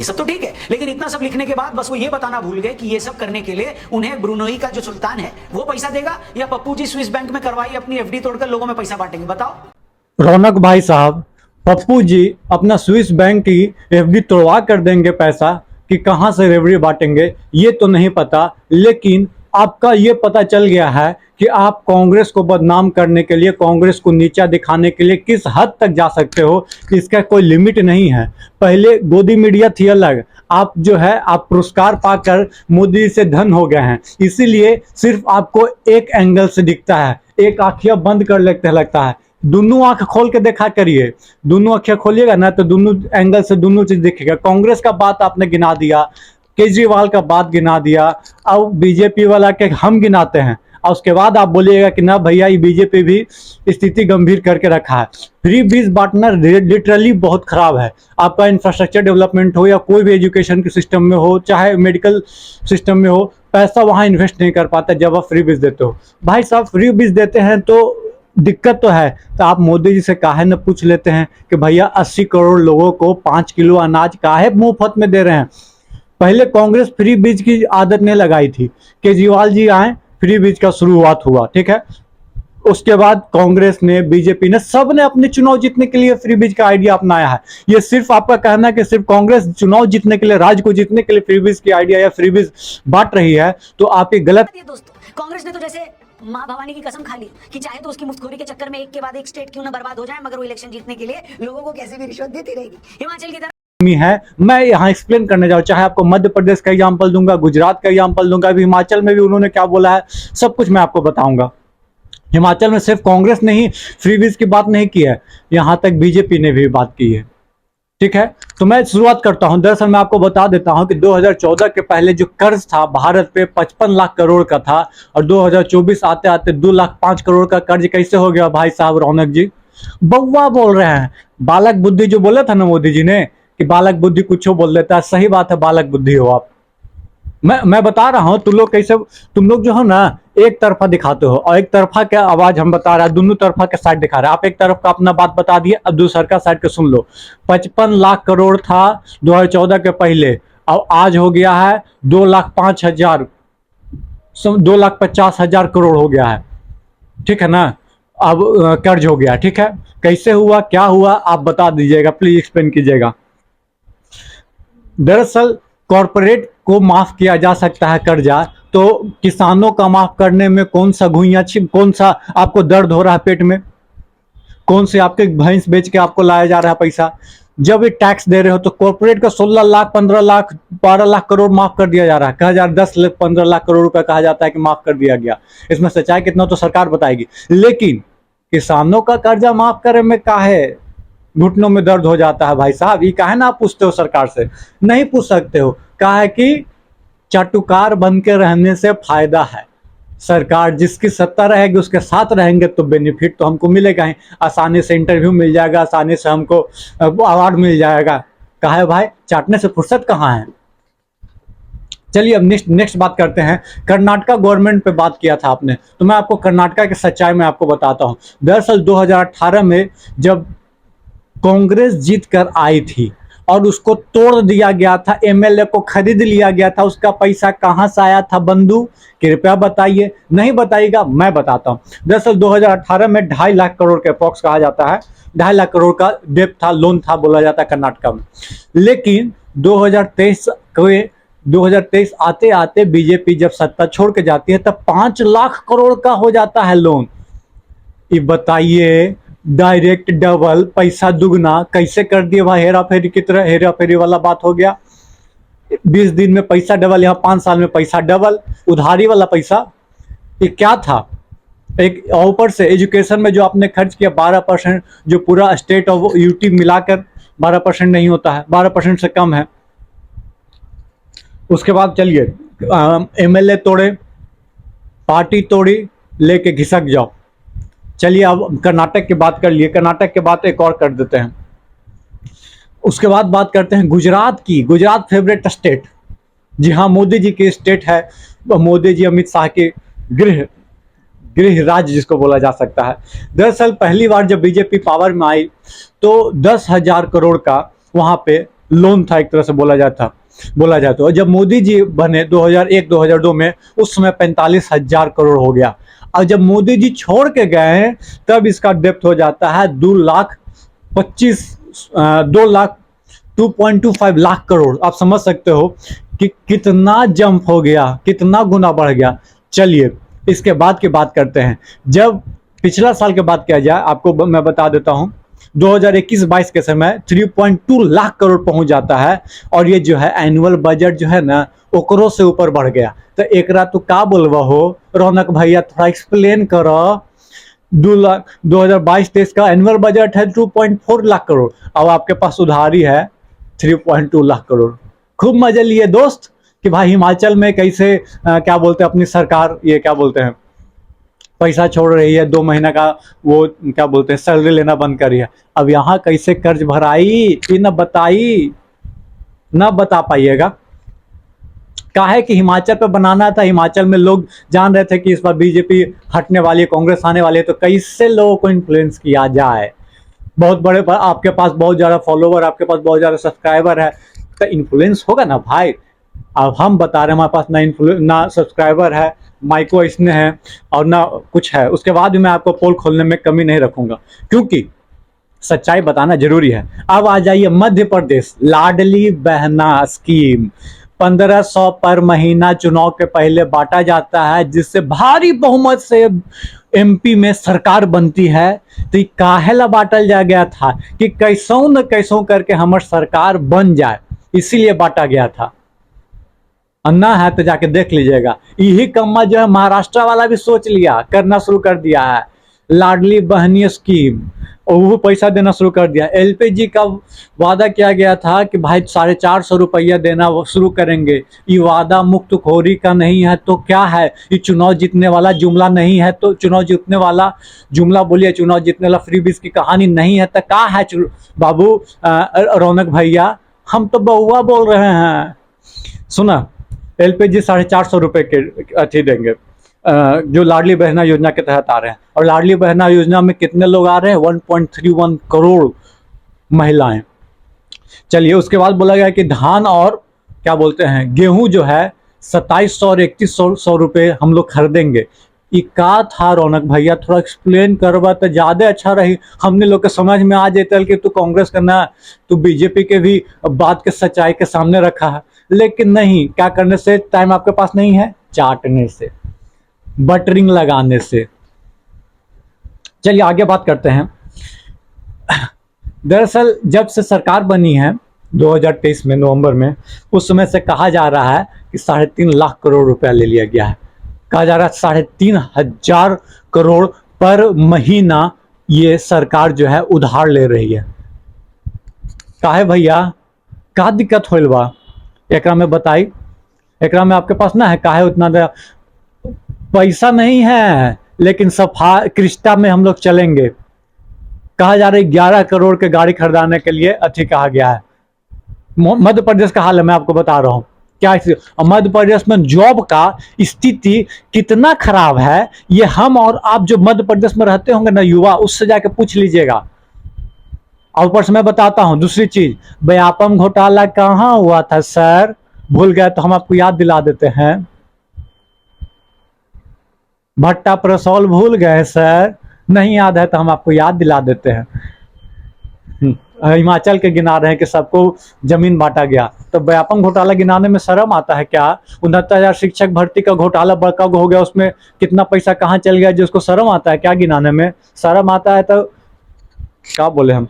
ये सब तो ठीक है, लेकिन इतना सब लिखने के बाद बस वो ये बताना भूल गए कि ये सब करने के लिए उन्हें ब्रुनोई का जो सुल्तान है वो पैसा देगा, या पप्पू जी स्विस बैंक में करवाई अपनी एफडी तोड़कर लोगों में पैसा बांटेंगे। बताओ रौनक भाई साहब, पप्पू जी अपना स्विस बैंक की एफडी तोड़वा कर देंगे पैसा कि कहां से रेवड़ी बांटेंगे ये तो नहीं पता, लेकिन आपका ये पता चल गया है कि आप कांग्रेस को बदनाम करने के लिए, कांग्रेस को नीचा दिखाने के लिए किस हद तक जा सकते हो कि इसका कोई लिमिट नहीं है। पहले गोदी मीडिया थी अलग, आप जो है आप पुरस्कार पाकर मोदी से धन हो गए हैं, इसीलिए सिर्फ आपको एक एंगल से दिखता है, एक आंखियां बंद कर लेते लगता है। दोनों आंख खोल के देखा करिए, दोनों आंखें खोलिएगा ना तो दोनों एंगल से दोनों चीज दिखेगा। कांग्रेस का बात आपने गिना दिया, केजरीवाल का बात गिना दिया, अब बीजेपी वाला के हम गिनाते हैं, और उसके बाद आप बोलिएगा कि ना भैया ये बीजेपी भी स्थिति गंभीर करके रखा है। फ्री बीज बांटना लिटरली बहुत खराब है। आपका इंफ्रास्ट्रक्चर डेवलपमेंट हो या कोई भी एजुकेशन के सिस्टम में हो, चाहे मेडिकल सिस्टम में हो, पैसा वहां इन्वेस्ट नहीं कर पाता जब आप फ्री बीज देते हो। भाई साहब फ्री बीज देते हैं तो दिक्कत तो है, तो आप मोदी जी से काहे न पूछ लेते हैं कि भैया 80 करोड़ लोगों को 5 किलो अनाज काहे मुफ्त में दे रहे हैं। पहले कांग्रेस फ्री बीज की आदत नहीं लगाई थी, केजरीवाल जी आए फ्री बीज का शुरुआत हुआ, ठीक है। उसके बाद कांग्रेस ने, बीजेपी ने, सब ने अपने चुनाव जीतने के लिए फ्री बीज का आइडिया अपनाया है। ये सिर्फ आपका कहना है कि सिर्फ कांग्रेस चुनाव जीतने के लिए, राज्य को जीतने के लिए फ्री बीज की आइडिया या फ्री बीज बांट रही है, तो आप ये गलत। दोस्तों, कांग्रेस ने तो जैसे माँ भवानी की कसम खा ली कि चाहे तो उसकी मुफ्तखोरी के चक्कर में एक के बाद एक स्टेट क्यों ना बर्बाद हो जाए, मगर वो इलेक्शन जीतने के लिए लोगों को कैसे भी रिश्वत देती रहेगी। हिमाचल की तरह है, मैं यहाँ एक्सप्लेन करने जाऊँ, चाहे आपको मध्य प्रदेश का एग्जाम्पल दूंगा, गुजरात का एग्जाम्पल दूंगा, अभी हिमाचल में भी उन्होंने क्या बोला है सब कुछ मैं आपको बताऊंगा। हिमाचल में सिर्फ कांग्रेस ने ही फ्री बीज की बात नहीं की है, यहां तक बीजेपी ने भी बात की है, ठीक है। तो मैं शुरुआत करता हूं। दरअसल मैं आपको बता देता हूं कि 2014 के पहले जो कर्ज था भारत पे 55 लाख करोड़ का था, और 2024 आते आते 2,05,00,000 करोड़ का कर्ज कैसे हो गया भाई साहब रौनक जी? बउआ बोल रहे हैं, बालक बुद्धि जो बोला था ना मोदी जी ने कि बालक बुद्धि कुछ बोल देता है, सही बात है, बालक बुद्धि हो आप। मैं बता रहा हूं, तुम लोग कैसे, तुम लोग जो है ना एक तरफा दिखाते हो, और एक तरफा क्या आवाज हम बता रहा है, दोनों तरफा के साइड दिखा रहा है। आप एक तरफ का अपना बात बता दिए, अब दूसरा का साइड के सुन लो। 55 लाख करोड़ था 2014 के पहले, अब आज हो गया है 2,05,000, 2,50,000 करोड़ हो गया है, ठीक है ना। अब कर्ज हो गया, ठीक है। कैसे हुआ, क्या हुआ, आप बता दीजिएगा, प्लीज एक्सप्लेन कीजिएगा। दरअसल कॉरपोरेट को माफ किया जा सकता है कर्जा, तो किसानों का माफ करने में कौन सा घुइयां, कौन सा आपको दर्द हो रहा है पेट में, कौन से आपके भैंस बेच के आपको लाया जा रहा है पैसा? जब ये टैक्स दे रहे हो तो कॉर्पोरेट का 16 लाख, 15 लाख, 12 लाख करोड़ माफ कर दिया जा रहा है, कहा जा रहा है 10 लाख 15 लाख करोड़ रुपया कहा जाता है कि माफ कर दिया गया। इसमें सच्चाई कितना तो सरकार बताएगी, लेकिन किसानों का कर्जा माफ करने में काहे घुटनों में दर्द हो जाता है भाई साहब? ये काहे ना आप पूछते हो सरकार से? नहीं पूछ सकते हो, काहे कि चाटुकार बन के रहने से फायदा है। सरकार जिसकी सत्ता रहेगी उसके साथ रहेंगे तो बेनिफिट तो हमको मिलेगा ही, आसानी से इंटरव्यू मिल जाएगा, आसानी से हमको अवार्ड मिल जाएगा। काहे भाई, चाटने से फुर्सत कहाँ है? चलिए अब नेक्स्ट बात करते हैं। कर्नाटका गवर्नमेंट पे बात किया था आपने, तो मैं आपको कर्नाटका की सच्चाई में आपको बताता हूँ। दरअसल 2018 में जब कांग्रेस जीत कर आई थी और उसको तोड़ दिया गया था, एमएलए को खरीद लिया गया था, उसका पैसा कहां से आया था बंधु? कृपया बताइए। नहीं बताइएगा, मैं बताता हूं। दरअसल 2018 में 2.5 लाख करोड़ के अप्रॉक्स कहा जाता है, 2.5 लाख करोड़ का डेब्ट था, लोन था बोला जाता है कर्नाटका में। लेकिन 2023 आते आते बीजेपी जब सत्ता छोड़ के जाती है तब 5 लाख करोड़ का हो जाता है लोन। ये बताइए, डायरेक्ट डबल, पैसा दुगना कैसे कर दिए भाई? हेरा फेरी की तरह हेरा फेरी वाला बात हो गया। 20 दिन में पैसा डबल, यहाँ 5 साल में पैसा डबल, उधारी वाला पैसा। ये क्या था? एक ऊपर से एजुकेशन में जो आपने खर्च किया 12%, जो पूरा स्टेट ऑफ यूटी मिलाकर 12% नहीं होता है, 12% से कम है। उसके बाद चलिए एमएलए तोड़े, पार्टी तोड़ी, लेके घिसक जाओ। चलिए अब कर्नाटक की बात कर लिए, कर्नाटक के बाद एक और कर देते हैं। उसके बाद बात करते हैं गुजरात की। गुजरात फेवरेट स्टेट, जी हाँ मोदी जी की स्टेट है, मोदी जी अमित शाह के गृह राज्य जिसको बोला जा सकता है। दरअसल पहली बार जब बीजेपी पावर में आई तो 10,000 करोड़ का वहां पे लोन था एक तरह से बोला जाए तो। और जब मोदी जी बने 2001-2002 में, उस समय 45,000 करोड़ हो गया। और जब मोदी जी छोड़ के गए तब इसका डेप्थ हो जाता है 2.25 लाख करोड़। आप समझ सकते हो कि कितना जंप हो गया, कितना गुना बढ़ गया। चलिए इसके बाद की बात करते हैं। जब पिछला साल की बात किया जाए, आपको मैं बता देता हूं, 2021-22 के समय 3.2 लाख करोड़ पहुंच जाता है। और ये जो है एनुअल बजट जो है ना, ओकरो से ऊपर बढ़ गया। तो एक रात तो का बोलवा हो रौनक भैया, थोड़ा एक्सप्लेन करो। 2022-23 का एनुअल बजट है 2.4 लाख करोड़, अब आपके पास उधारी है 3.2 लाख करोड़। खूब मजे लिए दोस्त कि भाई हिमाचल में कैसे क्या बोलते हैं अपनी सरकार, ये क्या बोलते हैं, पैसा छोड़ रही है, 2 महीना का वो क्या बोलते हैं सैलरी लेना बंद करी है। अब यहाँ कैसे कर्ज भराई न बताई, न बता पाइएगा। काहे कि हिमाचल पे बनाना था, हिमाचल में लोग जान रहे थे कि इस बार बीजेपी हटने वाली है, कांग्रेस आने वाली है, तो कैसे लोगों को इन्फ्लुएंस किया जाए। बहुत बड़े आपके पास बहुत ज़्यादा फॉलोवर, आपके पास बहुत ज़्यादा सब्सक्राइबर है, तो इन्फ्लुएंस होगा ना भाई। अब हम बता रहे हैं हमारे पास ना सब्सक्राइबर है, माइको इसने है और ना कुछ है, उसके बाद भी मैं आपको पोल खोलने में कमी नहीं रखूंगा, क्योंकि सच्चाई बताना जरूरी है। अब आ जाइए मध्य प्रदेश, लाडली बहना स्कीम 1500 पर महीना चुनाव के पहले बांटा जाता है, जिससे भारी बहुमत से एमपी में सरकार बनती है। तो ये काहेला बांटल जा गया था कि कैसों न कैसों करके हमारी सरकार बन जाए, इसीलिए बांटा गया था। अन्ना है तो जाके देख लीजिएगा। यही कम्मा जो है महाराष्ट्र वाला भी सोच लिया, करना शुरू कर दिया है लाडली बहनी स्कीम, और वो पैसा देना शुरू कर दिया। एलपीजी का वादा किया गया था कि भाई 450 रुपया देना वो शुरू करेंगे। ये वादा मुक्तखोरी का नहीं है तो क्या है, ये चुनाव जीतने वाला जुमला नहीं है तो चुनाव जीतने वाला जुमला बोलिए, चुनाव जीतने वाला फ्री बीज की कहानी नहीं है तो क्या है बाबू रौनक भैया, हम तो बहुआ बोल रहे हैं। सुना एलपीजी 450 रुपये के अच्छी देंगे, जो लाडली बहना योजना के तहत आ रहे हैं। और लाडली बहना योजना में कितने लोग आ रहे हैं, 1.31 करोड़ महिलाएं। चलिए उसके बाद बोला गया कि धान और क्या बोलते हैं गेहूं जो है 2700 और 3100 रुपये हम लोग खरीदेंगे। ये का था रौनक भैया, थोड़ा एक्सप्लेन करवा तो ज़्यादा अच्छा रही, हमने लोग के समझ में आ जाता कि तू कांग्रेस करना, तू बीजेपी के भी बात के सच्चाई के सामने रखा है। लेकिन नहीं, क्या करने से, टाइम आपके पास नहीं है, चाटने से, बटरिंग लगाने से। चलिए आगे बात करते हैं। दरअसल जब से सरकार बनी है 2023 में नवंबर में, उस समय से कहा जा रहा है कि 3.5 लाख करोड़ रुपया ले लिया गया है। कहा जा रहा है 3,500 करोड़ पर महीना ये सरकार जो है उधार ले रही है। काहे भैया, का दिक्कत होल बा एकरा में बताई। एकरा में आपके पास ना है काहे उतना पैसा नहीं है, लेकिन सफा क्रिस्टा में हम लोग चलेंगे। कहा जा रहा है 11 करोड़ के गाड़ी खरीदाने के लिए अच्छी कहा गया है। मध्य प्रदेश का हाल है मैं आपको बता रहा हूँ क्या। मध्य प्रदेश में जॉब का स्थिति कितना खराब है, ये हम और आप जो मध्य प्रदेश में रहते होंगे ना युवा, उससे जाके पूछ लीजिएगा। और ऊपर से मैं बताता हूँ दूसरी चीज, व्यापम घोटाला कहाँ हुआ था सर, भूल गए तो हम आपको याद दिला देते हैं। भट्टा प्रसौल भूल गए सर, नहीं याद है तो हम आपको याद दिला देते हैं। हिमाचल के गिना रहे हैं कि सबको जमीन बांटा गया, तो व्यापम घोटाला गिनाने में शर्म आता है क्या। 69,000 शिक्षक भर्ती का घोटाला बड़का हो गया, उसमें कितना पैसा कहाँ चल गया, जिसको शर्म आता है क्या गिनाने में। शर्म आता है तो क्या बोले हम।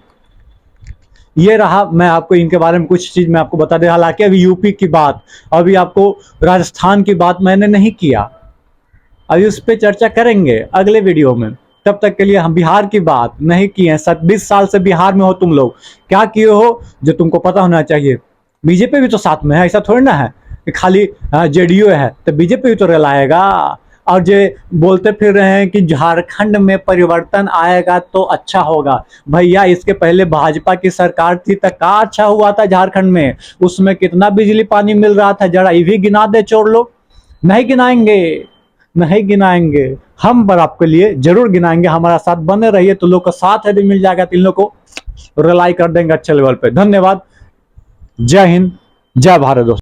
ये रहा, मैं आपको इनके बारे में कुछ चीज मैं आपको बता दें। हालांकि अभी यूपी की बात, अभी आपको राजस्थान की बात मैंने नहीं किया, अभी उस पर चर्चा करेंगे अगले वीडियो में। तब तक के लिए हम बिहार की बात नहीं किए हैं। 20 साल से बिहार में हो तुम लोग, क्या किए हो जो तुमको पता होना चाहिए। बीजेपी भी तो साथ में है, ऐसा थोड़ी ना है कि खाली जेडीयू है तो बीजेपी भी तो रलाएगा। और जो बोलते फिर रहे हैं कि झारखंड में परिवर्तन आएगा तो अच्छा होगा, भैया इसके पहले भाजपा की सरकार थी तो क्या अच्छा हुआ था झारखंड में, उसमें कितना बिजली पानी मिल रहा था, जरा ये भी गिना दे चोर लोग। नहीं गिनाएंगे, नहीं गिनाएंगे, हम पर आपके लिए जरूर गिनाएंगे। हमारा साथ बने रहिए तो लोग का साथ यदि मिल जाएगा तो इन लोग को रिलाई कर देंगे अच्छे लेवल पे। धन्यवाद, जय हिंद, जय भारत दोस्तों।